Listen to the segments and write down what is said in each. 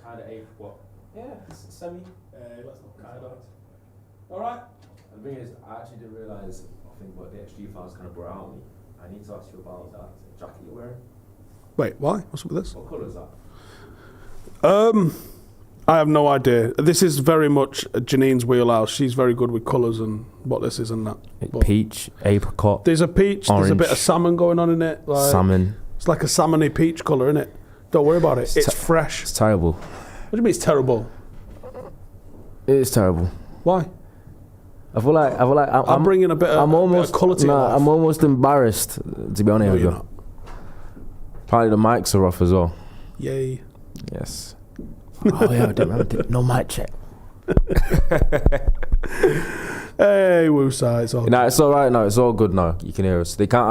kind of apricot. Yeah, it's semi. Let's not kind of. All right. And the thing is, I actually didn't realise. I think what the XG files kind of brought out on me. I need to ask you about that jacket you're wearing. Wait, why? What's up with this? What colour is that? I have no idea. This is very much Janine's wheelhouse. She's very good with colours and what this is and that. But peach, apricot. There's a peach. Orange. There's a bit of salmon going on in it. Like, salmon. It's like a salmony peach colour, isn't it? Don't worry about it. It's fresh. It's terrible. What do you mean it's terrible? It is terrible. Why? I feel like I'm bringing a bit of colour to your life. I'm almost embarrassed to be honest with you. Probably the mics are off as well. Yay. Yes. Oh yeah, I didn't remember. No mic check. Hey, woosah, it's all good. No, it's all right now. It's all good now. You can hear us. They can't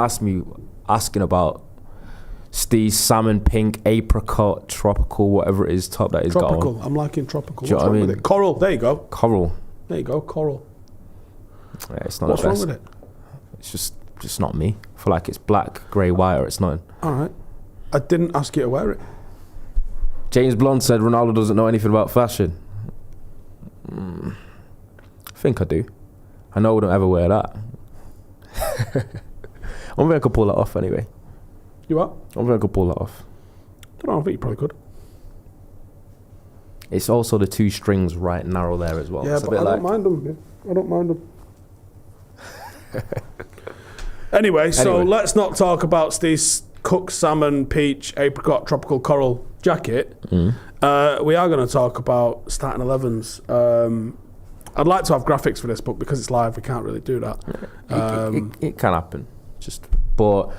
asking about Steve's salmon pink apricot tropical whatever it is top that he's got on. Tropical. I'm liking tropical. Do you know what I mean? Coral. There you go. Coral. There you go. Coral. Yeah, it's not What's the best. wrong with it? It's just not me. I feel like it's black, grey, white, or it's nothing. All right. I didn't ask you to wear it. James Blunt said Ronaldo doesn't know anything about fashion. I think I do. I know I wouldn't ever wear that. I wonder if I could pull that off anyway. You what? I wonder if I could pull that off. I don't know, I think you probably could. It's also the two strings right narrow there as well. Yeah, it's but I don't mind them. Yeah. I don't mind them. Anyway, so let's not talk about Steve's cooked salmon, peach, apricot, tropical coral jacket. We are going to talk about starting 11s. I'd like to have graphics for this, but because it's live, we can't really do that. It can happen. But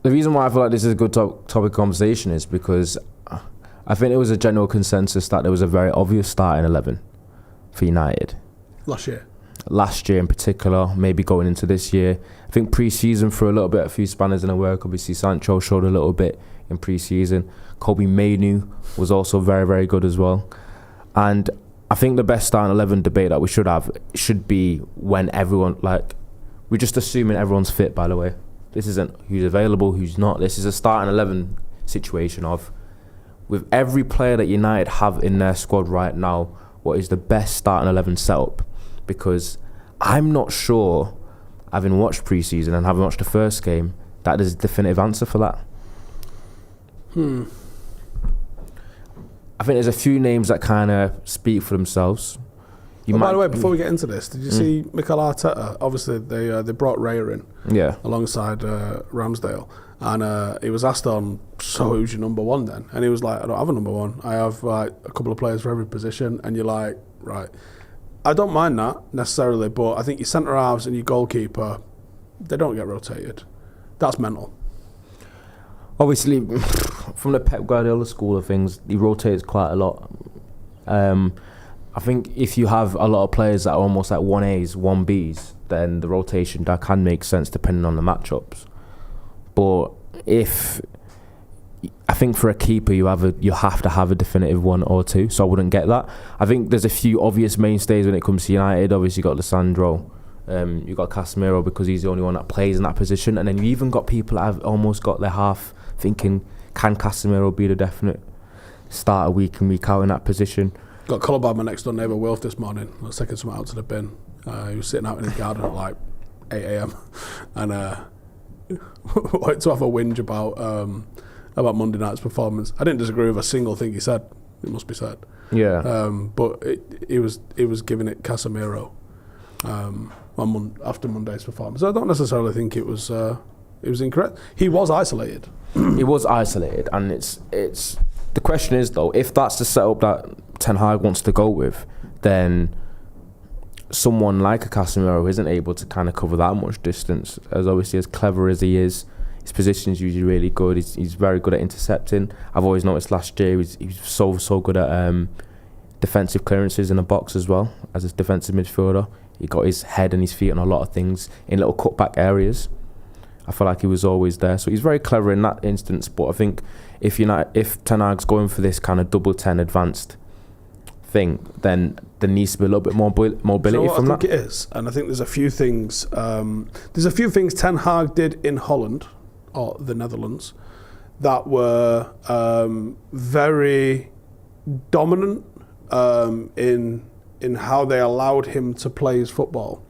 the reason why I feel like this is a good topic of conversation is because I think there was a general consensus that there was a very obvious starting 11 for United. Last year in particular, maybe going into this year. I think pre-season for a little bit, a few spanners in the work. Obviously, Sancho showed a little bit in pre-season. Kobe Mainoo was also very, very good as well. And I think the best starting 11 debate that we should have should be when everyone, we're just assuming everyone's fit, by the way. This isn't who's available, who's not. This is a starting 11 situation of, with every player that United have in their squad right now, what is the best starting 11 setup? Because I'm not sure, having watched pre-season and having watched the first game, that there's a definitive answer for that. I think there's a few names that kind of speak for themselves. By the way, before we get into this, did you see Mikel Arteta? Obviously, they brought Raya in alongside Ramsdale. And he was asked on, so who's your number one then? And he was like, I don't have a number one. I have a couple of players for every position. And you're like, right. I don't mind that necessarily, but I think your centre-halves and your goalkeeper, they don't get rotated. That's mental. Obviously, from the Pep Guardiola school of things, he rotates quite a lot. I think if you have a lot of players that are almost like 1As, 1Bs, then the rotation, that can make sense depending on the matchups. But I think for a keeper you have to have a definitive one or two, so I wouldn't get that. I think there's a few obvious mainstays when it comes to United. Obviously you got Lissandro, you got Casemiro because he's the only one that plays in that position, and then you even got people that have almost got their half thinking, can Casemiro be the definite starter week in week out in that position? Got called by my next door neighbour Wilf this morning. I was taking something out to the bin. He was sitting out in his garden at like 8 a.m. and wanted to have a whinge about Monday night's performance. I didn't disagree with a single thing he said. It must be said. Yeah. But he was giving it Casemiro after Monday's performance. I don't necessarily think it was incorrect. He was isolated. He was isolated, and it's the question is though, if that's the setup that Ten Hag wants to go with, then someone like a Casemiro isn't able to kind of cover that much distance. As obviously as clever as he is, his position is usually really good. He's very good at intercepting. I've always noticed last year he was so good at defensive clearances in the box as well. As a defensive midfielder, he got his head and his feet on a lot of things in little cutback areas. I feel like he was always there, so he's very clever in that instance. But I think if Ten Hag's going for this kind of double 10 advanced thing, then there needs to be a little bit more mobility from that. I think it is, and I think there's a few things. There's a few things Ten Hag did in Holland or the Netherlands that were very dominant in how they allowed him to play his football.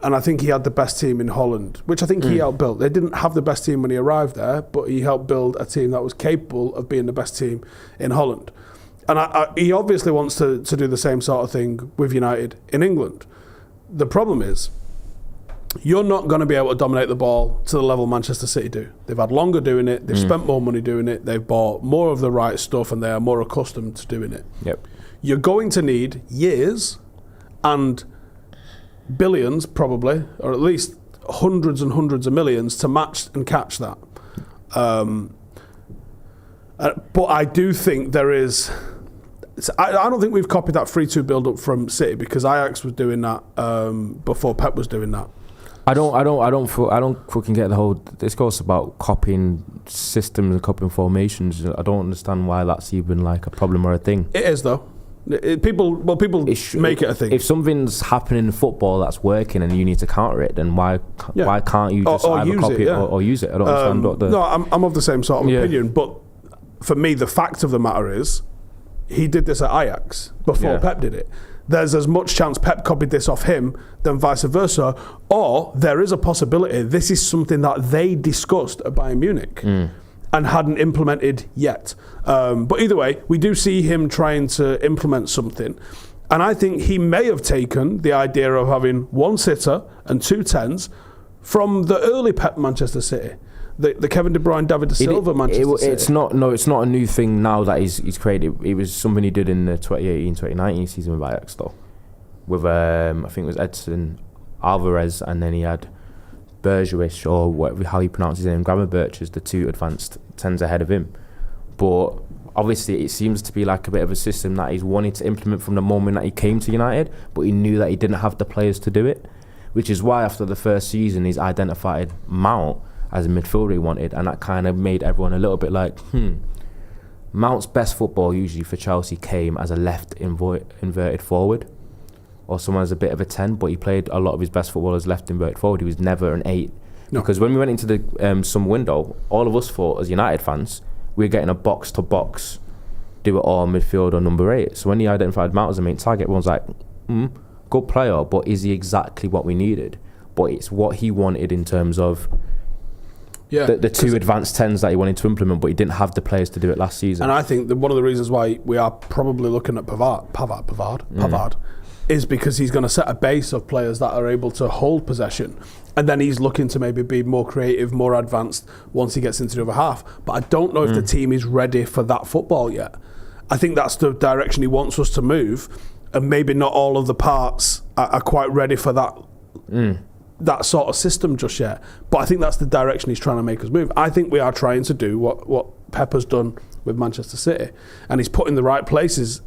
And I think he had the best team in Holland, which I think he helped build. They didn't have the best team when he arrived there, but he helped build a team that was capable of being the best team in Holland. And he obviously wants to do the same sort of thing with United in England. The problem is, you're not going to be able to dominate the ball to the level Manchester City do. They've had longer doing it, they've spent more money doing it, they've bought more of the right stuff, and they are more accustomed to doing it. Yep. You're going to need years and billions, probably, or at least hundreds and hundreds of millions to match and catch that. But I do think there is... I don't think we've copied that 3-2 build-up from City, because Ajax was doing that before Pep was doing that. I don't fucking get the whole discourse about copying systems and copying formations. I don't understand why that's even like a problem or a thing. It is, though. People make it a thing. If something's happening in football that's working and you need to counter it, then why can't you just either copy it or use it? I don't understand what the... No, I'm of the same sort of opinion, but for me, the fact of the matter is, he did this at Ajax before Pep did it. There's as much chance Pep copied this off him than vice versa, or there is a possibility this is something that they discussed at Bayern Munich and hadn't implemented yet. But either way, we do see him trying to implement something, and I think he may have taken the idea of having one sitter and 2 10s from the early Pep Manchester City. The Kevin De Bruyne, David De Silva Manchester City. It's not a new thing now that he's created. It was something he did in the 2018-2019 season with Ajax, though. With I think it was Edson Alvarez, and then he had Bergwijn, or how he pronounces his name, Gravenberch, as the 2 advanced 10s ahead of him. But obviously it seems to be like a bit of a system that he's wanted to implement from the moment that he came to United, but he knew that he didn't have the players to do it, which is why after the first season he's identified Mount as a midfielder he wanted, and that kind of made everyone a little bit like, Mount's best football usually for Chelsea came as a left inverted forward, or someone as a bit of a 10, but he played a lot of his best football as left inverted forward. He was never an 8. No. Because when we went into the summer window, all of us thought, as United fans, we were getting a box-to-box, do it all midfield or number 8. So when he identified Mount as a main target, everyone's like, good player, but is he exactly what we needed? But it's what he wanted in terms of the 2 advanced 10s that he wanted to implement, but he didn't have the players to do it last season. And I think that one of the reasons why we are probably looking at Pavard is because he's going to set a base of players that are able to hold possession, and then he's looking to maybe be more creative, more advanced once he gets into the other half. But I don't know if the team is ready for that football yet. I think that's the direction he wants us to move, and maybe not all of the parts are quite ready for that that sort of system just yet. But I think that's the direction he's trying to make us move. I think we are trying to do what Pep has done with Manchester City, and he's putting the right pieces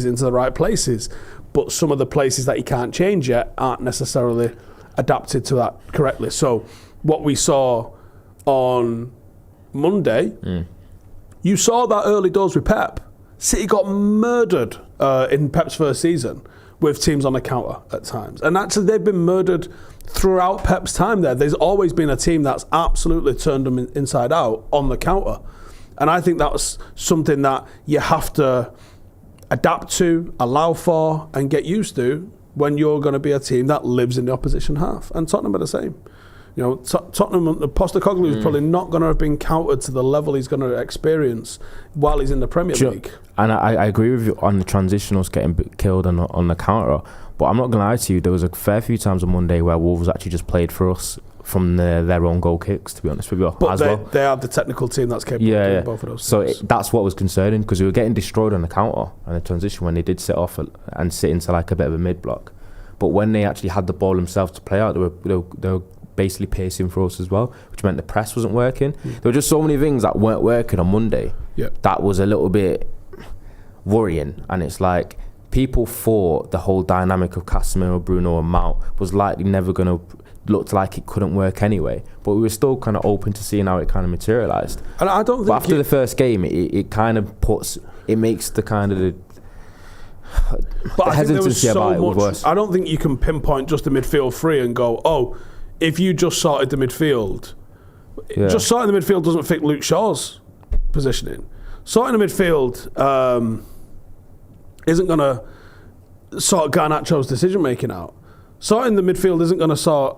into the right places, but some of the places that he can't change yet aren't necessarily adapted to that correctly. So what we saw on Monday, you saw that early doors with Pep. City got murdered in Pep's first season with teams on the counter at times, and actually they've been murdered throughout Pep's time there. There's always been a team that's absolutely turned them inside out on the counter, and I think that's something that you have to adapt to, allow for, and get used to when you're going to be a team that lives in the opposition half. And Tottenham are the same. You know, Tottenham, Postecoglou is probably not going to have been countered to the level he's going to experience while he's in the Premier League. And I agree with you on the transitionals getting killed on the counter, but I'm not going to lie to you, there was a fair few times on Monday where Wolves actually just played for us from their own goal kicks, to be honest with you. But they have the technical team that's capable of doing both of those things. So that's what was concerning, because we were getting destroyed on the counter and the transition when they did sit off and sit into like a bit of a mid-block. But when they actually had the ball themselves to play out, they were basically pacing for us as well, which meant the press wasn't working. There were just so many things that weren't working on Monday. That was a little bit worrying. And it's like, people thought the whole dynamic of Casemiro, Bruno and Mount was likely never going to look like it couldn't work anyway, but we were still kind of open to seeing how it kind of materialised. And I don't think, but after the first game, it kind of makes the kind of the hesitancy about it worse. I don't think you can pinpoint just the midfield three and go, oh, if you just sorted the midfield, just sorting the midfield doesn't fit Luke Shaw's positioning. sorting the midfield isn't going to sort Garnacho's decision making out. Sorting the midfield isn't going to sort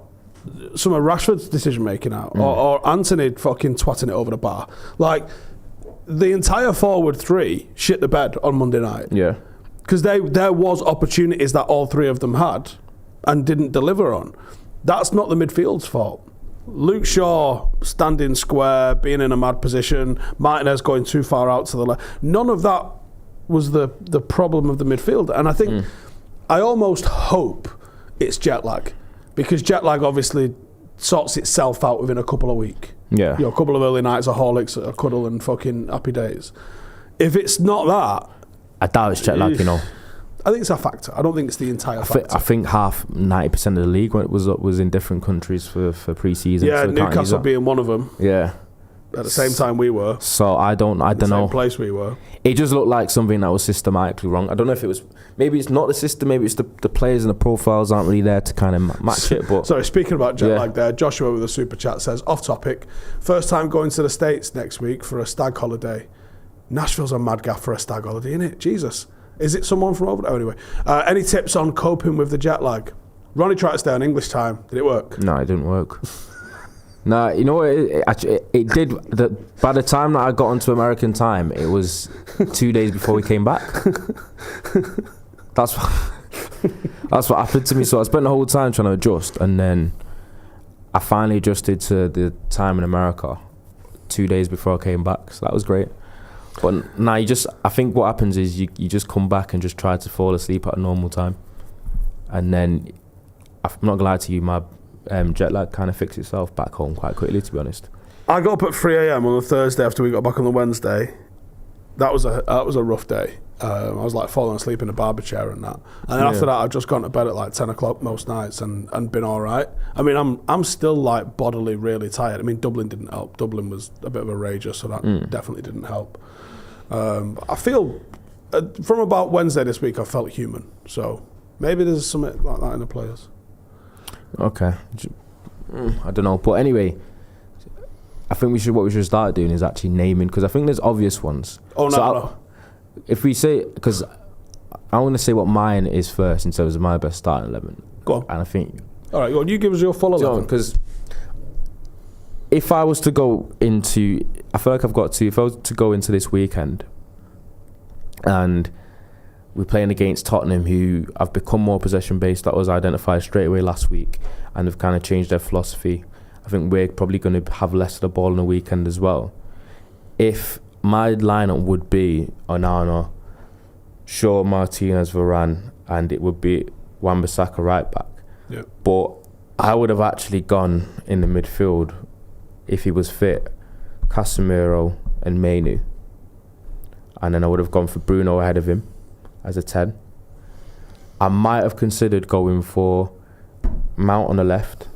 some of Rashford's decision making out, or Anthony fucking twatting it over the bar. Like, the entire forward three shit the bed on Monday night. Yeah. Because there was opportunities that all three of them had and didn't deliver on. That's not the midfield's fault. Luke Shaw standing square, being in a mad position, Martinez going too far out to the left. None of that was the problem of the midfield. And I think, I almost hope it's jet lag, because jet lag obviously sorts itself out within a couple of weeks. Yeah. You know, a couple of early nights of Horlicks, a cuddle and fucking happy days. If it's not that, I doubt it's jet lag, you know. I think it's a factor. I don't think it's the entire factor. I think 90% of the league was in different countries for pre-season. Yeah, so Newcastle being one of them. Yeah. At the same time we were. So I don't know. Same place we were. It just looked like something that was systematically wrong. I don't know if it was. Maybe it's not the system. Maybe it's the players and the profiles aren't really there to kind of match it. But sorry, speaking about jet lag, there, Joshua with a super chat says, off topic, first time going to the States next week for a stag holiday. Nashville's a mad gaff for a stag holiday, isn't it? Jesus. Is it someone from over there? Anyway, any tips on coping with the jet lag? Ronnie tried to stay on English time. Did it work? No, it didn't work. No, you know what? It did. By the time that I got onto American time, it was 2 days before we came back. That's what happened to me. So I spent the whole time trying to adjust, and then I finally adjusted to the time in America 2 days before I came back. So that was great. But now I think what happens is you just come back and just try to fall asleep at a normal time, and then I'm not gonna lie to you, my jet lag kind of fixed itself back home quite quickly, to be honest. I got up at 3 a.m. on the Thursday after we got back on the Wednesday. That was a rough day. I was like falling asleep in a barber chair and that. And then after that, I've just gone to bed at like 10 o'clock most nights and been all right. I mean, I'm still like bodily really tired. I mean, Dublin didn't help. Dublin was a bit of a rager, so that definitely didn't help. I feel from about Wednesday this week, I felt human. So maybe there's something like that in the players. Okay. I don't know. But anyway, I think what we should start doing is actually naming, because I think there's obvious ones. Oh, no. If we say, because I want to say what mine is first in terms of my best starting 11. Go on. And I think... All right, well, you give us your full 11. Because if I was to go into... I feel like I've got to... If I was to go into this weekend and we're playing against Tottenham, who have become more possession-based, that was identified straight away last week, and have kind of changed their philosophy. I think we're probably going to have less of the ball on the weekend as well. If my lineup would be Onana, Shaw, Martinez, Varane, and it would be Wan-Bissaka right back. Yep. But I would have actually gone in the midfield, if he was fit, Casemiro and Mainu. And then I would have gone for Bruno ahead of him as a 10. I might have considered going for Mount on the left,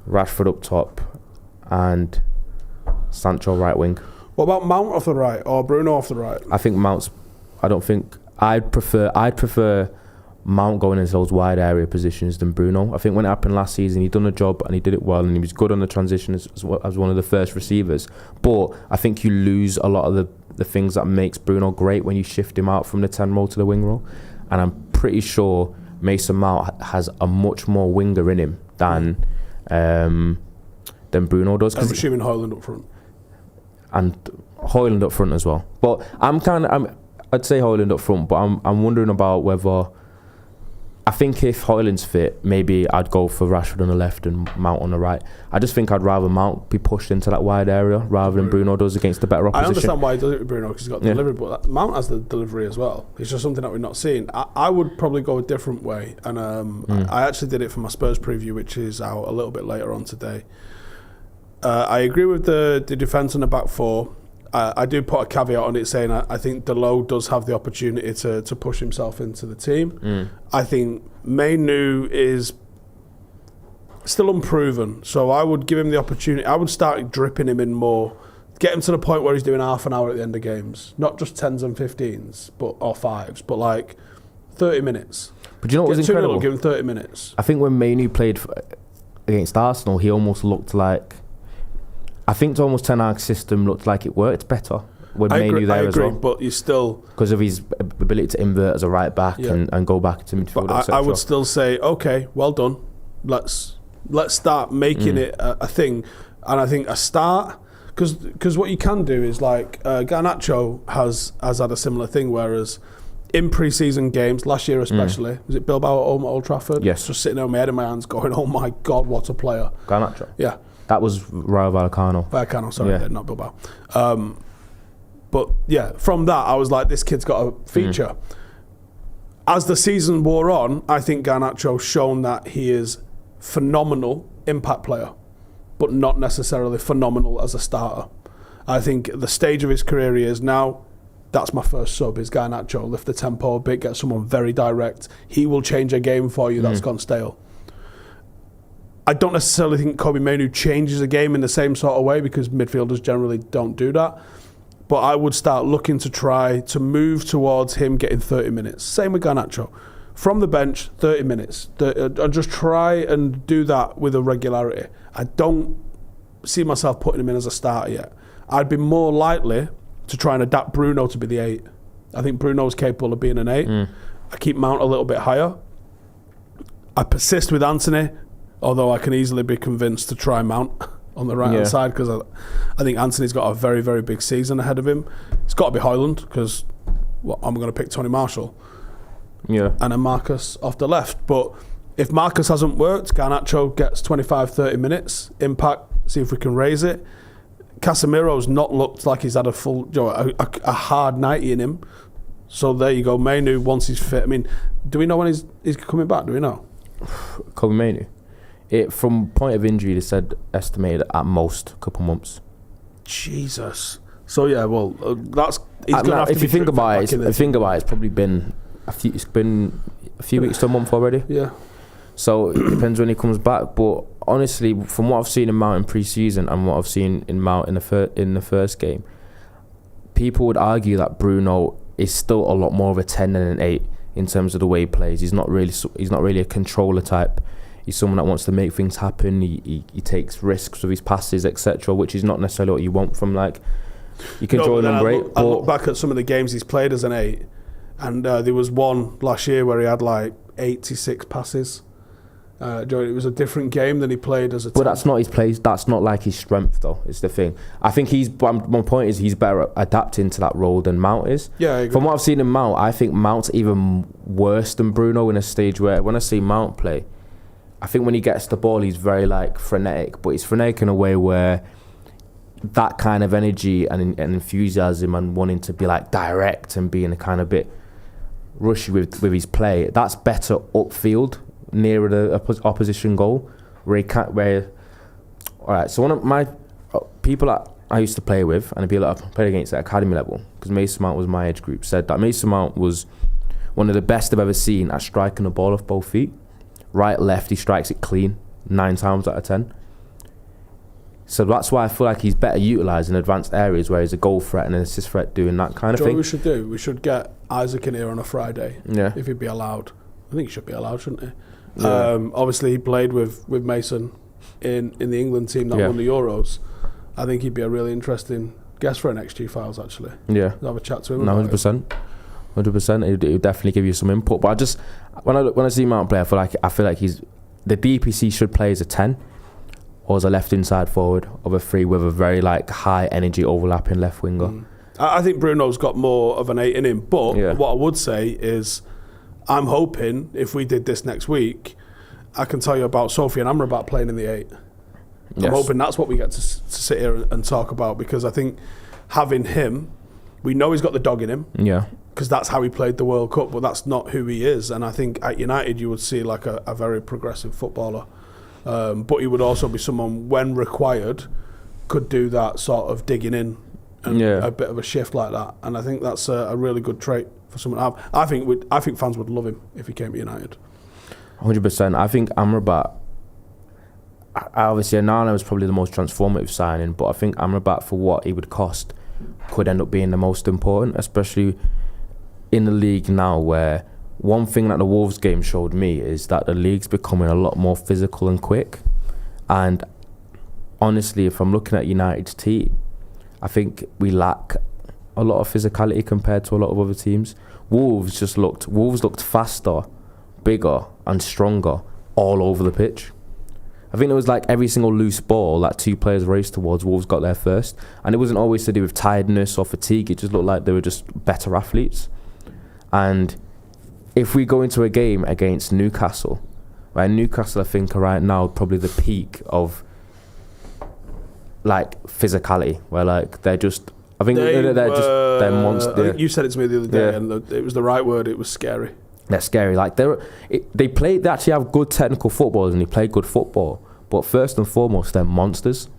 Rashford up top, and Sancho right wing. What about Mount off the right or Bruno off the right? I think Mount's... I'd prefer Mount going into those wide area positions than Bruno. I think when it happened last season, he done a job and he did it well, and he was good on the transition as one of the first receivers. But I think you lose a lot of the things that makes Bruno great when you shift him out from the 10 role to the wing role. And I'm pretty sure Mason Mount has a much more winger in him than Bruno does. I'm assuming Højlund up front. And Højlund up front as well. But I'd say Højlund up front, but I'm wondering about whether... I think if Højlund's fit, maybe I'd go for Rashford on the left and Mount on the right. I just think I'd rather Mount be pushed into that wide area rather than Bruno does against the better opposition. I understand why he does it with Bruno, because he's got the delivery, but Mount has the delivery as well. It's just something that we're not seeing. I would probably go a different way, and I actually did it for my Spurs preview, which is out a little bit later on today. I agree with the defence on the back four. I do put a caveat on it saying I think Dalot does have the opportunity to push himself into the team. I think Mainu is still unproven, so I would give him the opportunity. I would start dripping him in more, get him to the point where he's doing half an hour at the end of games, not just 10s and 15s or 5s, but like 30 minutes. But you know what was incredible? Give him 30 minutes. I think when Mainu played against Arsenal, he almost looked like... I think Thomas Ten Hag's system looked like it worked better with Mainu there as well. But you still... Because of his ability to invert as a right back and go back to midfield, etc. I would still say, okay, well done. Let's start making it a thing. And I think a start... Because what you can do is, like, Garnacho has had a similar thing, whereas... in pre-season games, last year especially, was it Bilbao at home at Old Trafford? Yes. Just sitting there with my head in my hands going, oh my God, what a player. Garnacho? Yeah. That was Rayo Vallecano. Sorry, not Bilbao. But yeah, from that, I was like, this kid's got a future. As the season wore on, I think Garnacho's shown that he is phenomenal impact player, but not necessarily phenomenal as a starter. I think the stage of his career he is now, that's my first sub, is Garnacho. Lift the tempo a bit, get someone very direct. He will change a game for you that's gone stale. I don't necessarily think Kobbie Mainoo changes a game in the same sort of way, because midfielders generally don't do that. But I would start looking to try to move towards him getting 30 minutes. Same with Garnacho. From the bench, 30 minutes. I just try and do that with a regularity. I don't see myself putting him in as a starter yet. I'd be more likely to try and adapt Bruno to be the 8. I think Bruno's capable of being an 8. I keep Mount a little bit higher. I persist with Anthony, although I can easily be convinced to try Mount on the right-hand side, because I think Anthony's got a very, very big season ahead of him. It's got to be Højlund, because I'm going to pick Tony Marshall. Yeah. And then Marcus off the left. But if Marcus hasn't worked, Garnacho gets 25, 30 minutes. Impact, see if we can raise it. Casemiro's not looked like he's had a full, a hard 90 in him. So there you go. Mainoo, once he's fit. I mean, do we know when he's coming back? Do we know? Kobbie Mainoo. From point of injury, they said estimated at most a couple months. Jesus. So yeah, well, that's. He's gonna have if you think about it, it's probably been a few weeks to a month already. Yeah. So it depends when he comes back. But honestly, from what I've seen in Mount in pre-season and what I've seen in Mount in the first game, people would argue that Bruno is still a lot more of a 10 than an 8 in terms of the way he plays. He's not really a controller type. He's someone that wants to make things happen. He takes risks with his passes, etc., which is not necessarily what you want from like your controller number 8. I look back at some of the games he's played as an 8, and there was one last year where he had like 86 passes. It was a different game than he played as a 10. But that's not his place. That's not like his strength, though. It's the thing. I think my point is he's better adapting to that role than Mount is. Yeah, I agree. From what I've seen in Mount, I think Mount's even worse than Bruno in a stage where when I see Mount play, I think when he gets the ball, he's very like frenetic, but he's frenetic in a way where that kind of energy and enthusiasm and wanting to be like direct and being a kind of bit rushy with his play, that's better upfield nearer the opposition goal where he can't. Alright, so one of my people that I used to play with and the people that I played against at academy level, because Mason Mount was my age group, said that Mason Mount was one of the best I've ever seen at striking the ball off both feet. Right, left, he strikes it clean 9 times out of 10. So that's why I feel like he's better utilised in advanced areas where he's a goal threat and an assist threat, doing that kind of thing. What we should do? We should get Isaac in here on a Friday. Yeah. If he'd be allowed. I think he should be allowed, shouldn't he? Yeah. Obviously, he played with Mason in the England team that won the Euros. I think he'd be a really interesting guest for NXG Files, actually. Yeah. I'll have a chat to him. 100%. 100%. It would definitely give you some input. But I just, when I see Mount play, I feel like he's the DPC should play as a 10 or as a left inside forward of a 3 with a very like high energy overlapping left winger. I think Bruno's got more of an 8 in him. But what I would say is, I'm hoping if we did this next week, I can tell you about Sophie and Amrabat playing in the 8. Yes. I'm hoping that's what we get to sit here and talk about, because I think having him, we know he's got the dog in him. Yeah. Because that's how he played the World Cup, but that's not who he is. And I think at United you would see like a very progressive footballer. But he would also be someone, when required, could do that sort of digging in and a bit of a shift like that. And I think that's a really good trait for someone to have. I think fans would love him if he came to United. 100%. I think Amrabat, obviously Onana was probably the most transformative signing, but I think Amrabat, for what he would cost, could end up being the most important, especially in the league now, where one thing that the Wolves game showed me is that the league's becoming a lot more physical and quick. And honestly, if I'm looking at United's team, I think we lack a lot of physicality compared to a lot of other teams. Wolves looked faster, bigger and stronger all over the pitch. I think it was like every single loose ball that two players raced towards, Wolves got there first. And it wasn't always to do with tiredness or fatigue. It just looked like they were just better athletes. And if we go into a game against Newcastle, right, Newcastle I think are right now probably the peak of like physicality, where like they're just, I think they're monsters. I think you said it to me the other day, and it was the right word. It was scary. They're scary. Like they actually have good technical footballers and they play good football. But first and foremost, they're monsters.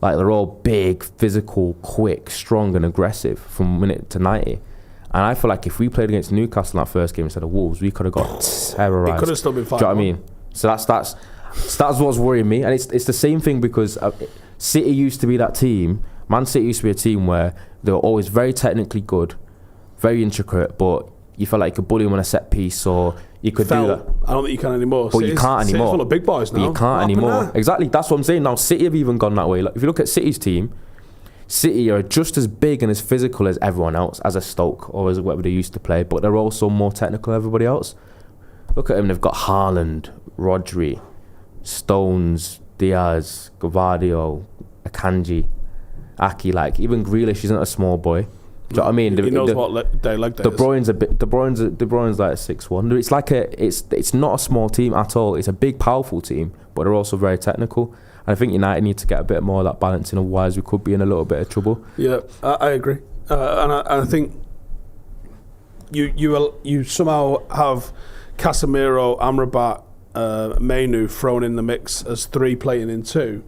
Like they're all big, physical, quick, strong, and aggressive from minute to 90. And I feel like if we played against Newcastle in that first game instead of Wolves, we could have got terrorised. It could have still been 5-1. Do you know what I mean? So that's what's worrying me. And it's the same thing because City used to be that team. Man City used to be a team where they were always very technically good, very intricate, but you felt like you could bully them on a set piece, or you could do that. I don't think you can anymore. But you can't anymore. City's full of big boys now. But you can't anymore. Exactly. That's what I'm saying. Now City have even gone that way. Like if you look at City's team, City are just as big and as physical as everyone else, as a Stoke or as whatever they used to play, but they're also more technical than everybody else. Look at them. They've got Haaland, Rodri, Stones, Diaz, Gvardiol, Akanji, Aki. Like even Grealish isn't a small boy. Do you know what I mean? He knows what day leg day De Bruyne's like 6'1". It's like it's not a small team at all. It's a big, powerful team, but they're also very technical. And I think United need to get a bit more of that balance in, otherwise we could be in a little bit of trouble. Yeah, I agree. And I think you somehow have Casemiro, Amrabat, Mainu thrown in the mix as 3 playing in 2.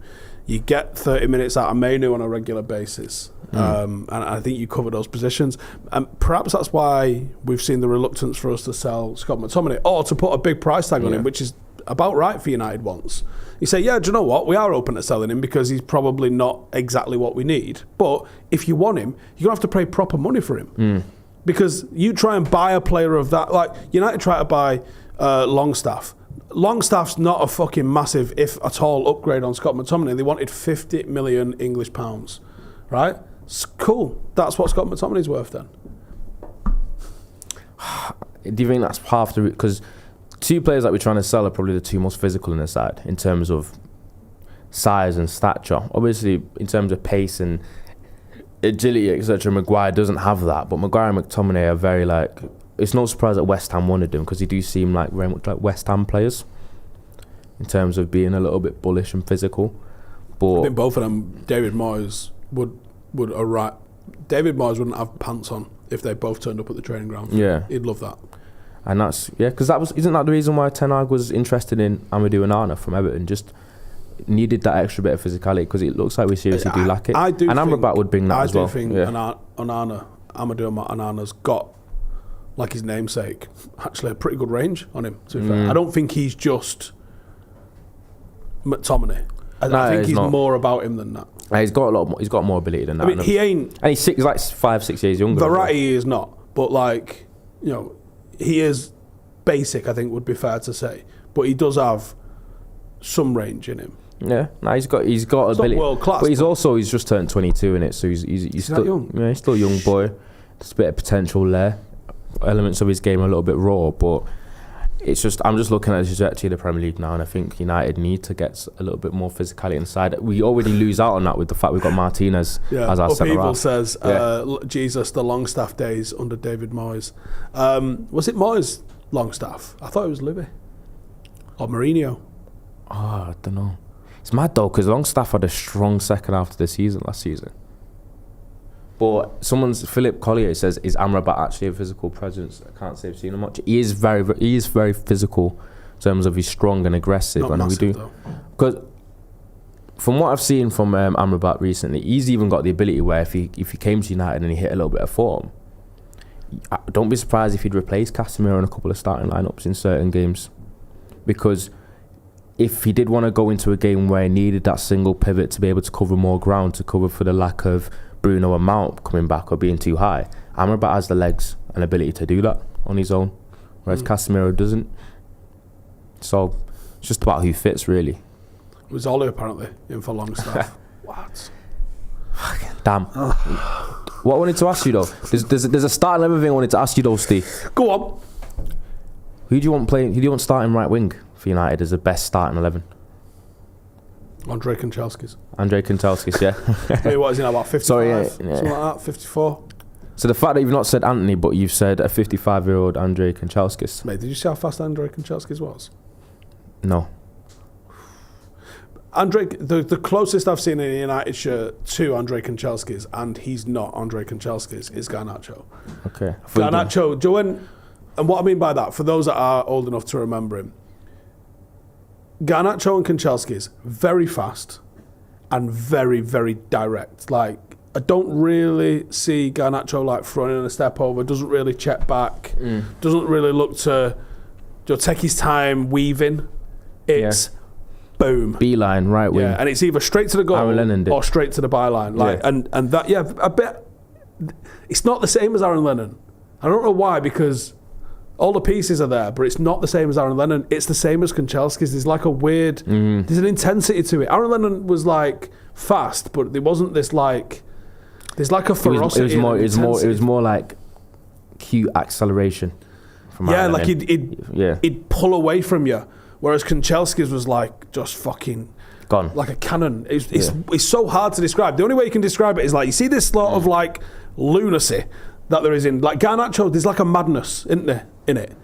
You get 30 minutes out of Mainu on a regular basis. And I think you cover those positions. And perhaps that's why we've seen the reluctance for us to sell Scott McTominay or to put a big price tag on him, which is about right for United once. You say, yeah, do you know what? We are open to selling him because he's probably not exactly what we need. But if you want him, you're going to have to pay proper money for him. Because you try and buy a player of that. Like United try to buy Longstaff. Longstaff's not a fucking massive, if at all, upgrade on Scott McTominay. They wanted 50 million English pounds, right? It's cool. That's what Scott McTominay's worth then. Do you think that's half the... Because 2 players that we're trying to sell are probably the 2 most physical in the side in terms of size and stature. Obviously, in terms of pace and agility, etc., Maguire doesn't have that. But Maguire and McTominay are very like... It's no surprise that West Ham wanted them because they do seem like very much like West Ham players in terms of being a little bit bullish and physical. But I think both of them, David Moyes would arrive. David Moyes wouldn't have pants on if they both turned up at the training ground. Yeah, he'd love that. And that's because isn't that the reason why Ten Hag was interested in Amadou Onana from Everton? Just needed that extra bit of physicality because it looks like we seriously do lack it. And Amrabat would bring that as well. I do think Amadou Onana's got, like his namesake, actually a pretty good range on him, to be fair. I don't think he's just McTominay. I think he's more about him than that. He's got a lot more, he's got more ability than that. I mean, he ain't... And he's like 5-6 years younger. Variety is not, but like, you know, he is basic, I think would be fair to say. But he does have some range in him. Yeah, he's got ability. World class, but he's just turned 22 in it, so he's still young. Yeah, he's still a young boy. There's a bit of potential there. Elements of his game are a little bit raw, but it's just I'm just looking at the trajectory of the Premier League now, and I think United need to get a little bit more physicality inside. We already lose out on that with the fact we've got Martinez as our centre half. Says Jesus, the Longstaff days under David Moyes. Was it Moyes Longstaff? I thought it was Libby or Mourinho. Oh, I don't know. It's mad though because Longstaff had a strong second half of the season last season. But Philip Collier says, is Amrabat actually a physical presence? I can't say I've seen him much. He is very physical in terms of he's strong and aggressive. Not and massive, though. Because from what I've seen from Amrabat recently, he's even got the ability where if he came to United and he hit a little bit of form, don't be surprised if he'd replace Casemiro in a couple of starting lineups in certain games. Because if he did want to go into a game where he needed that single pivot to be able to cover more ground, to cover for the lack of Bruno and Mount coming back or being too high, Amrabat has the legs and ability to do that on his own, whereas Casemiro doesn't. So it's just about who fits, really. It was Ollie apparently in for Longstaff. What? Damn. What I wanted to ask you though, there's a starting 11 thing I wanted to ask you though, Steve. Go on. Who do you want playing? Who do you want starting right wing for United as the best starting 11? Andrei Kanchelskis. Andrei Kanchelskis, yeah. Hey, what is he now, about 55? Sorry, yeah. Something like that, 54. So the fact that you've not said Anthony, but you've said a 55-year-old Andrei Kanchelskis. Mate, did you see how fast Andrei Kanchelskis was? No. Andrei, the closest I've seen in a United shirt to Andrei Kanchelskis, and he's not Andrei Kanchelskis, is Garnacho. Okay. Garnacho, Joan, and what I mean by that, for those that are old enough to remember him, Garnacho and Kanchelskis, very fast and very, very direct. Like, I don't really see Garnacho like throwing in a step over, doesn't really check back, doesn't really look to take his time weaving. It's boom. Beeline, right wing. Yeah, and it's either straight to the goal or straight to the byline. Like, and that, I bet it's not the same as Aaron Lennon. I don't know why, because all the pieces are there, but it's not the same as Aaron Lennon. It's the same as Kanchelskis. There's like a weird, there's an intensity to it. Aaron Lennon was like fast, but there wasn't this like, there's like a ferocity. It was more like cute acceleration. From Aaron like Lennon. he'd pull away from you, whereas Kanchelskis was like just fucking gone, like a cannon. It's so hard to describe. The only way you can describe it is like, you see this sort of like lunacy that there is in like Garnacho. There's like a madness, isn't there, in it?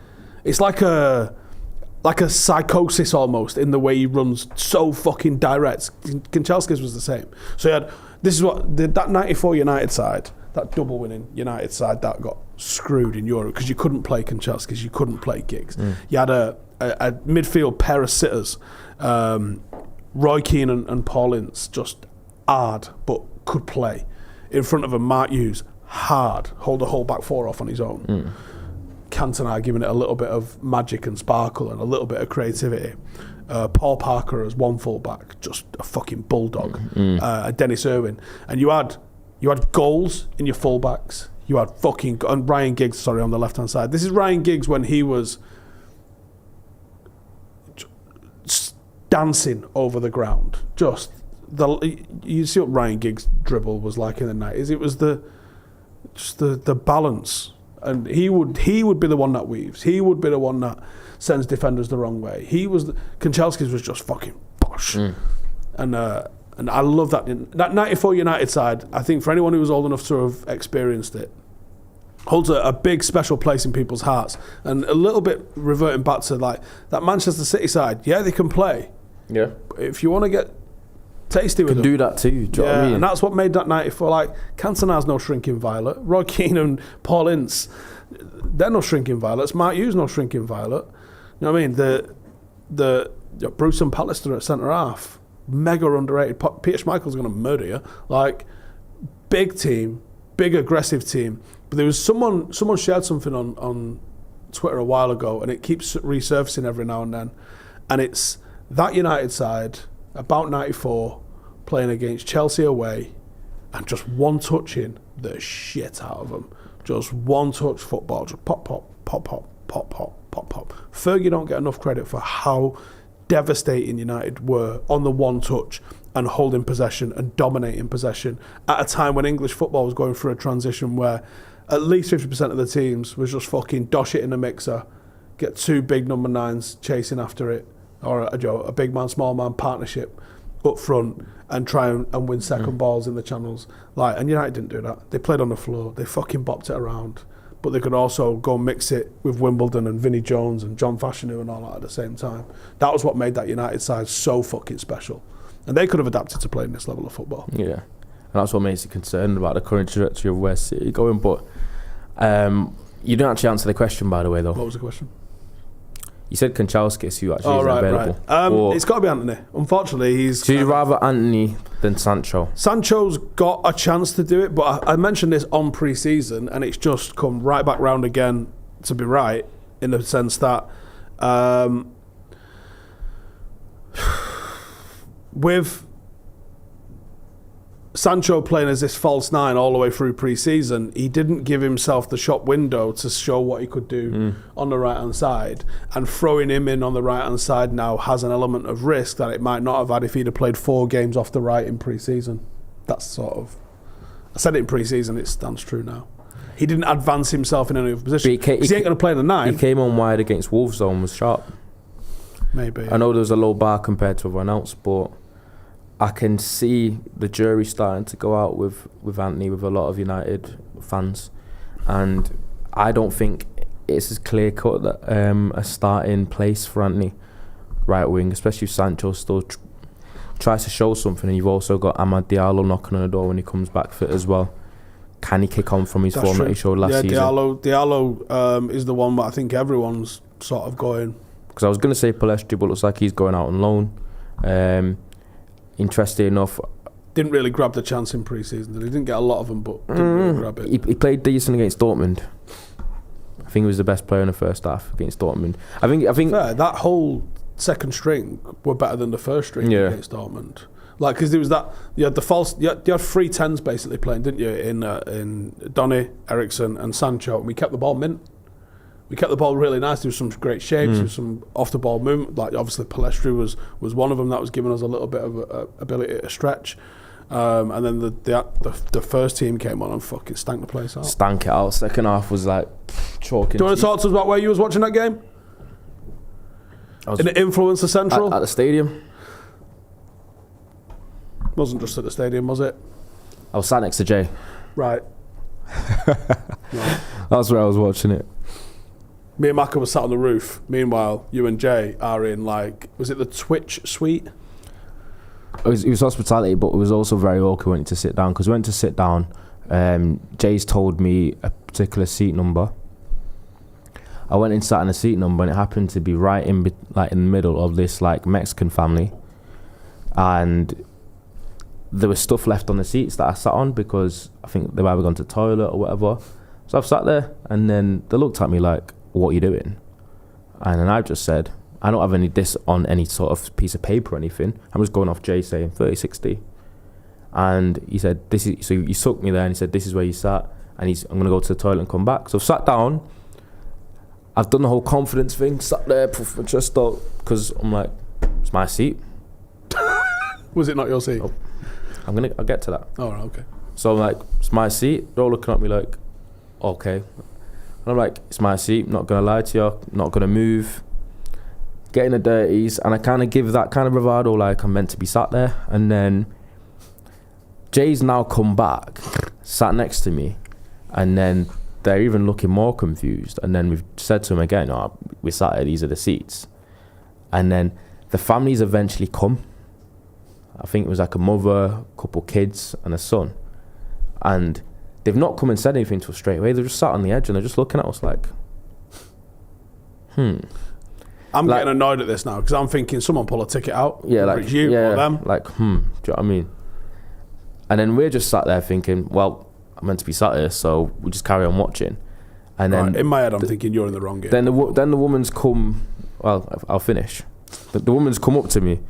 It's like a psychosis almost in the way he runs, so fucking direct. Kanchelskis was the same. So this is what that 94 United side, that double winning United side that got screwed in Europe because you couldn't play Kanchelskis, you couldn't play Giggs. You had a midfield pair of sitters, Roy Keane and Paul Ince, just hard but could play. In front of a Mark Hughes, hard, hold a whole back four off on his own. Cantona giving it a little bit of magic and sparkle and a little bit of creativity. Paul Parker as one full back, just a fucking bulldog. Dennis Irwin, and you had goals in your full backs. You had and Ryan Giggs, on the left hand side. This is Ryan Giggs when he was dancing over the ground. You see what Ryan Giggs' dribble was like in the 90s. It was the balance. And he would be the one that weaves. He would be the one that sends defenders the wrong way. Kanchelskis was just fucking bosh. And I love that. That 94 United side, I think for anyone who was old enough to have experienced it, holds a big special place in people's hearts. And a little bit reverting back to like that Manchester City side, they can play. Yeah. But if you want to get tasty with them, do that too. Do you know what I mean? And that's what made that 94. Like, Cantona's no shrinking violet. Roy Keane and Paul Ince, they're no shrinking violets. Mark Hughes no shrinking violet. You know what I mean? The Bruce and Pallister at centre half, mega underrated. Peter Schmeichel's going to murder you. Like, big team, big aggressive team. But there was someone shared something on Twitter a while ago, and it keeps resurfacing every now and then. And it's that United side, about 94, playing against Chelsea away, and just one touching the shit out of them. Just one touch football, just pop, pop, pop, pop, pop, pop, pop, pop. Fergie don't get enough credit for how devastating United were on the one touch and holding possession and dominating possession at a time when English football was going through a transition where at least 50% of the teams was just fucking dosh it in the mixer, get two big number 9s chasing after it, or a big man, small man partnership up front and try and win second balls in the channels. And United didn't do that. They played on the floor. They fucking bopped it around. But they could also go mix it with Wimbledon and Vinnie Jones and John Fashanu and all that at the same time. That was what made that United side so fucking special. And they could have adapted to playing this level of football. Yeah. And that's what makes you concerned about the current trajectory of where City going. But you didn't actually answer the question, by the way, though. What was the question? You said Kanchelskis, who actually isn't available. Right. It's got to be Anthony. Unfortunately, So you'd rather Anthony than Sancho? Sancho's got a chance to do it, but I mentioned this on pre-season, and it's just come right back round again to be right, in the sense that with Sancho playing as this false 9 all the way through pre-season, he didn't give himself the shop window to show what he could do on the right-hand side, and throwing him in on the right-hand side now has an element of risk that it might not have had if he'd have played 4 games off the right in pre-season. That's sort of I said it in pre-season, it stands true now. He didn't advance himself in any other position. He ain't going to play in the 9. He came on wide against Wolves though and was sharp. Maybe. I know there was a low bar compared to everyone else, but I can see the jury starting to go out with Anthony, with a lot of United fans. And I don't think it's as clear-cut that a starting place for Anthony, right wing, especially if Sancho still tries to show something. And you've also got Amad Diallo knocking on the door when he comes back fit as well. Can he kick on from his form that he showed last season? Diallo is the one that I think everyone's sort of going. Because I was going to say Palestri, but looks like he's going out on loan. Interesting enough, didn't really grab the chance in pre-season. He didn't get a lot of them, but didn't really grab it. He played decent against Dortmund. I think he was the best player in the first half against Dortmund. I think fair, that whole second string were better than the first string against Dortmund. Like, because there was that, you had the false, you had 3 10s basically playing, didn't you? In Donny, Eriksson, and Sancho, and we kept the ball mint. We kept the ball really nice. There was some great shapes. There was some off the ball movement. Like obviously Palestri was one of them that was giving us a little bit of ability to stretch. And then the first team came on and fucking stank the place out. Stank it out. Second half was like chalking. Do you want to talk to us about where you was watching that game? In the Influencer Central at the stadium. Wasn't just at the stadium, was it? I was sat next to Jay. Right. That's where I was watching it. Me and Maka was sat on the roof. Meanwhile, you and Jay are in, like, was it the Twitch suite? It was hospitality, but it was also very awkward when we went to sit down. Because we went to sit down, Jay's told me a particular seat number. I went and sat in a seat number, and it happened to be right in the middle of this like Mexican family, and there was stuff left on the seats that I sat on because I think they've either gone to the toilet or whatever. So I've sat there, and then they looked at me like, "What are you doing?" And then I've just said, "I don't have any this on any sort of piece of paper or anything. I'm just going off Jay saying 30-60." And he said, "This is," so he sucked me there, and he said, "This is where you sat," and I'm going to go to the toilet and come back. So I've sat down. I've done the whole confidence thing, sat there, just thought, because I'm like, it's my seat. Was it not your seat? Oh, I'll get to that. Oh, right, okay. So I'm like, it's my seat. They're all looking at me like, okay. And I'm like, it's my seat, not going to lie to you, not going to move. Getting the dirties, and I kind of give that kind of bravado like I'm meant to be sat there. And then Jay's now come back, sat next to me, and then they're even looking more confused. And then we've said to him again, "Oh, we sat here, these are the seats." And then the families eventually come. I think it was like a mother, a couple kids, and a son. And they've not come and said anything to us straight away. They're just sat on the edge and they're just looking at us like, I'm like, getting annoyed at this now because I'm thinking someone pull a ticket out. Yeah, like it's you or them. Like, do you know what I mean? And then we're just sat there thinking, well, I'm meant to be sat here, so we just carry on watching. And then in my head, I'm thinking you're in the wrong game. Then the woman's come. Well, I'll finish. The woman's come up to me,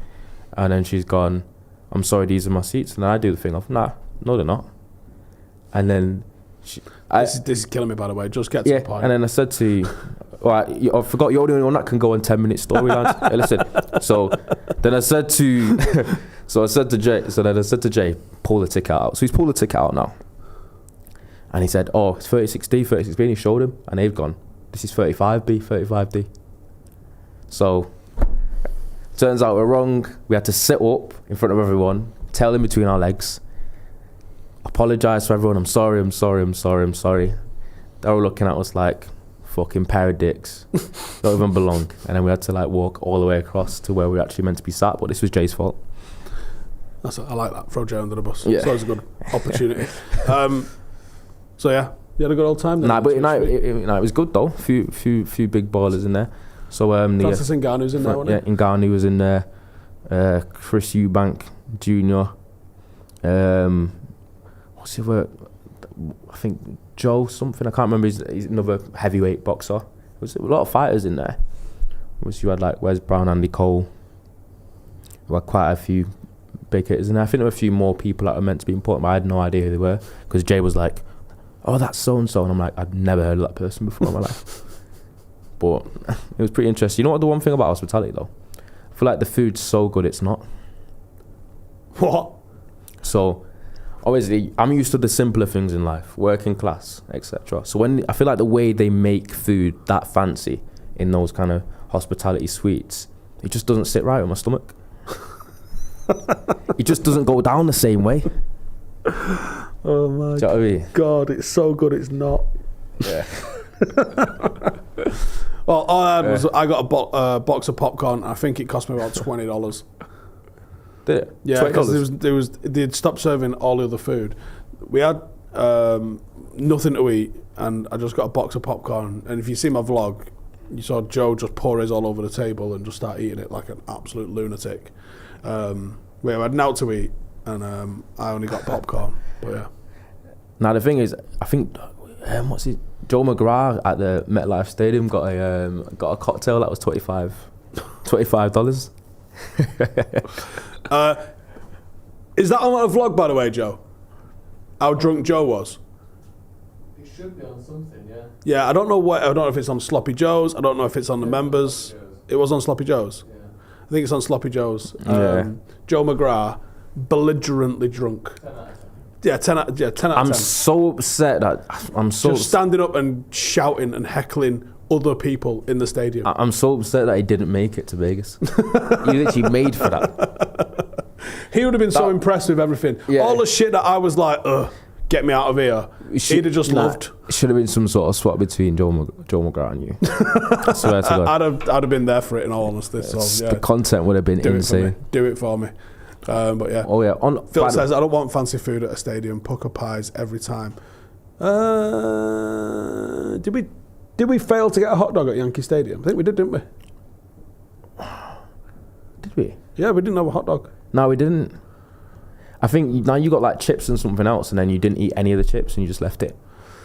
and then she's gone, "I'm sorry, these are my seats." And then I do the thing of, "Nah, no, they're not." And then this is killing me, by the way. Just get to the point. And then I said to you, I forgot you're the only one that can go on 10-minute storylines. Hey, listen. So then I said to Jay, pull the ticket out. So he's pulled the ticket out now. And he said, "Oh, it's 36D, 36B," and he showed him, and they've gone, "This is 35B, 35D." So, turns out we're wrong. We had to sit up in front of everyone, tail in between our legs, apologise to everyone. I'm sorry. They were looking at us like fucking pair of dicks, don't even belong. And then we had to like walk all the way across to where we were actually meant to be sat, but this was Jay's fault. I like that. Throw Jay under the bus. Yeah. So it's a good opportunity. So yeah, you had a good old time. Nah, but it was good though. Few big ballers in there. So Francis Ngannou's in there, wasn't he? Yeah, Ngannou was in there. Chris Eubank Jr. What's the other? I think Joe something. I can't remember. He's another heavyweight boxer. There was a lot of fighters in there. You had like Wes Brown, Andy Cole. We had quite a few big hitters in there. I think there were a few more people that were meant to be important, but I had no idea who they were because Jay was like, "Oh, that's so and so," and I'm like, I'd never heard of that person before in my life. But it was pretty interesting. You know what? The one thing about hospitality though, I feel like the food's so good it's not. What? So obviously, I'm used to the simpler things in life, working class, etc. So when I feel like the way they make food that fancy in those kind of hospitality suites, it just doesn't sit right with my stomach. It just doesn't go down the same way. Oh my God, it's so good it's not. Yeah. Well, all I had was I got a box of popcorn. I think it cost me about $20. Did it? Yeah, because they'd stopped serving all the other food. We had nothing to eat, and I just got a box of popcorn. And if you see my vlog, you saw Joe just pour his all over the table and just start eating it like an absolute lunatic. We had now to eat, and I only got popcorn. But yeah. Now the thing is, I think Joe McGrath at the MetLife Stadium got a cocktail that was $25. Is that on a vlog, by the way, Joe? How drunk Joe was? It should be on something, yeah. Yeah, I don't know if it's on Sloppy Joe's. I don't know if it's on the members. It was on Sloppy Joe's. Yeah. I think it's on Sloppy Joe's. Joe McGrath, belligerently drunk. 10 out of 10. Yeah, 10 out of 10. I'm so upset that just standing up and shouting and heckling other people in the stadium. I'm so upset that he didn't make it to Vegas. He literally made for that. He would have been so impressed with everything. Yeah. All the shit that I was like, get me out of here. He'd have just loved. It should have been some sort of swap between Joe McGrath and you. I swear to God. I'd have been there for it, in all honesty. So, yeah. The content would have been insane. Do it for me. But yeah. Oh yeah. Phil says, I don't want fancy food at a stadium. Pucker pies every time. Did we fail to get a hot dog at Yankee Stadium? I think we did, didn't we? Did we? Yeah, we didn't have a hot dog. No, we didn't. I think now you got like chips and something else, and then you didn't eat any of the chips and you just left it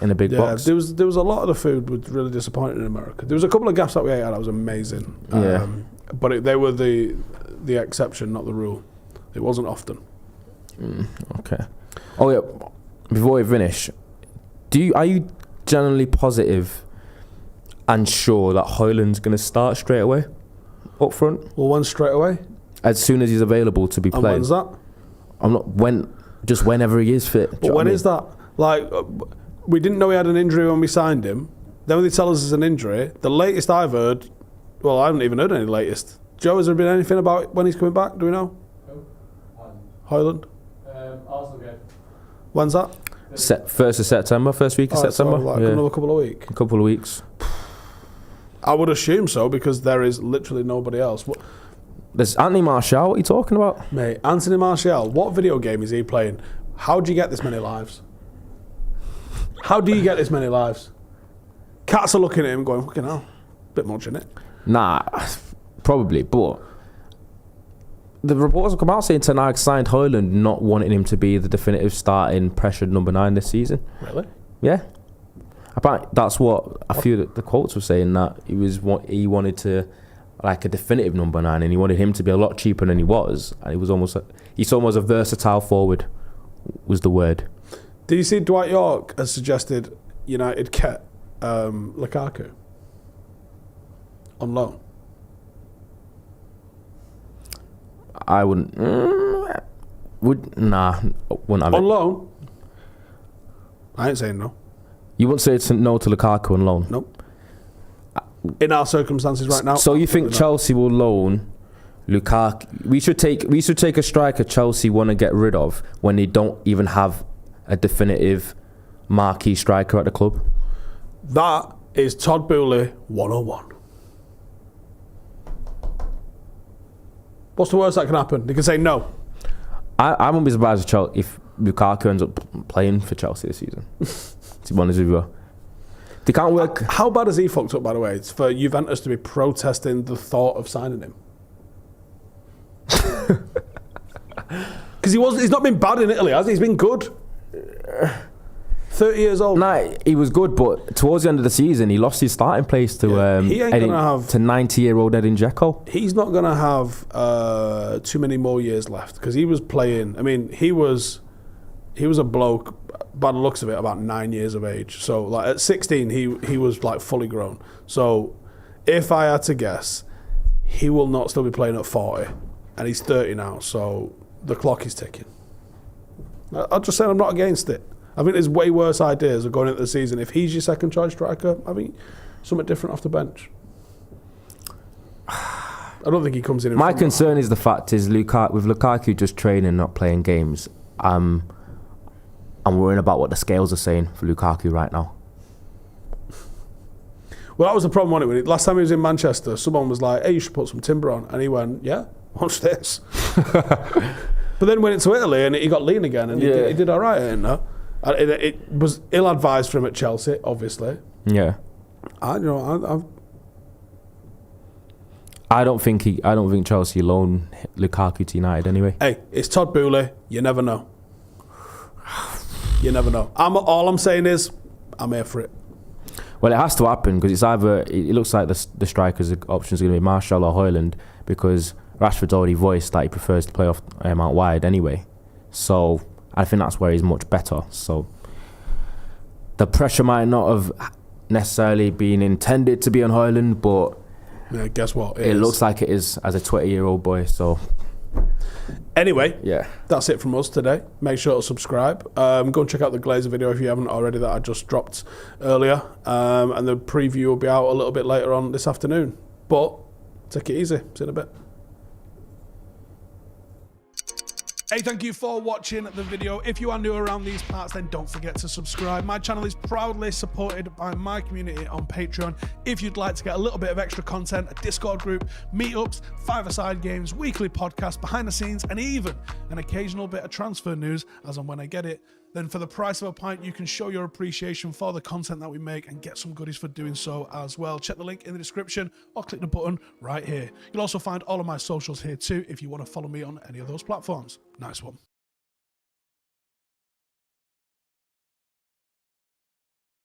in a big box. There was a lot of the food was really disappointing in America. There was a couple of gaffs that we ate at that was amazing. Yeah. But they were the exception, not the rule. It wasn't often. Okay. Oh yeah. Before we finish, are you generally positive and sure that Højlund's going to start straight away up front? Well, when straight away? As soon as he's available to be played. And when's that? Just whenever he is fit. But when is that? Like, we didn't know he had an injury when we signed him. Then when they tell us it's an injury, the latest I've heard, well, I haven't even heard any latest. Joe, has there been anything about when he's coming back? Do we know? No. Højlund? Also good. When's that? 1st of September, first week of September. So another couple of weeks. A couple of weeks. I would assume so, because there is literally nobody else. There's Anthony Martial. What are you talking about? Mate, Anthony Martial, what video game is he playing? How do you get this many lives? How do you get this many lives? Cats are looking at him going, fucking hell, bit much, innit? Nah, probably, but the reports have come out saying Ten Hag signed Højlund, not wanting him to be the definitive starting pressured number 9 this season. Really? Yeah. Apparently, that's what a few of the quotes were saying, that he wanted to, like, a definitive number 9, and he wanted him to be a lot cheaper than he was, and he saw him as a versatile forward, was the word. Did you see Dwight York has suggested United get Lukaku on loan? I wouldn't. Wouldn't have it. On loan? I ain't saying no. You wouldn't say no to Lukaku on loan? Nope. In our circumstances right now. So you think Chelsea will loan Lukaku? We should take a striker Chelsea want to get rid of when they don't even have a definitive marquee striker at the club? That is Todd Boehly 101. What's the worst that can happen? They can say no. I won't be surprised if Lukaku ends up playing for Chelsea this season. To be honest with you. They can't work. How bad has he fucked up, by the way? It's for Juventus to be protesting the thought of signing him. Because he's not been bad in Italy, has he? He's been good. 30 years old. Nah, he was good, but towards the end of the season, he lost his starting place to 90-year-old Edin Dzeko. He's not going to have too many more years left, because he was playing. I mean, he was a bloke, by the looks of it, about 9 years of age. So, like, at 16, he was like fully grown. So, if I had to guess, he will not still be playing at 40, and he's 30 now. So the clock is ticking. I'm just saying I'm not against it. I think there's way worse ideas of going into the season. If he's your second choice striker, I think something different off the bench. I don't think he comes in. My concern is the fact is with Lukaku just training, not playing games. I'm worrying about what the scales are saying for Lukaku right now. Well, that was the problem, wasn't it? Last time he was in Manchester, someone was like, "Hey, you should put some timber on," and he went, "Yeah, watch this." But then went into Italy and he got lean again, and he did all right. It was ill-advised for him at Chelsea, obviously. Yeah. I don't think Chelsea loan Lukaku to United anyway. Hey, it's Todd Boehly. You never know. You never know. All I'm saying is, I'm here for it. Well, it has to happen because it's either. It looks like the strikers' options are going to be Martial or Højlund because Rashford's already voiced that he prefers to play off out wide anyway. So I think that's where he's much better. So the pressure might not have necessarily been intended to be on Højlund, but yeah, guess what? It looks like it is as a 20-year-old boy. So anyway, yeah, that's it from us today. Make sure to subscribe. Go and check out the Glazer video if you haven't already that I just dropped earlier. And the preview will be out a little bit later on this afternoon. But take it easy. See you in a bit. Hey, thank you for watching the video. If you are new around these parts, then don't forget to subscribe. My channel is proudly supported by my community on Patreon. If you'd like to get a little bit of extra content, a Discord group, meetups, five-a-side games, weekly podcasts, behind the scenes, and even an occasional bit of transfer news as and when I get it, then for the price of a pint, you can show your appreciation for the content that we make and get some goodies for doing so as well. Check the link in the description or click the button right here. You'll also find all of my socials here too if you want to follow me on any of those platforms. Nice one.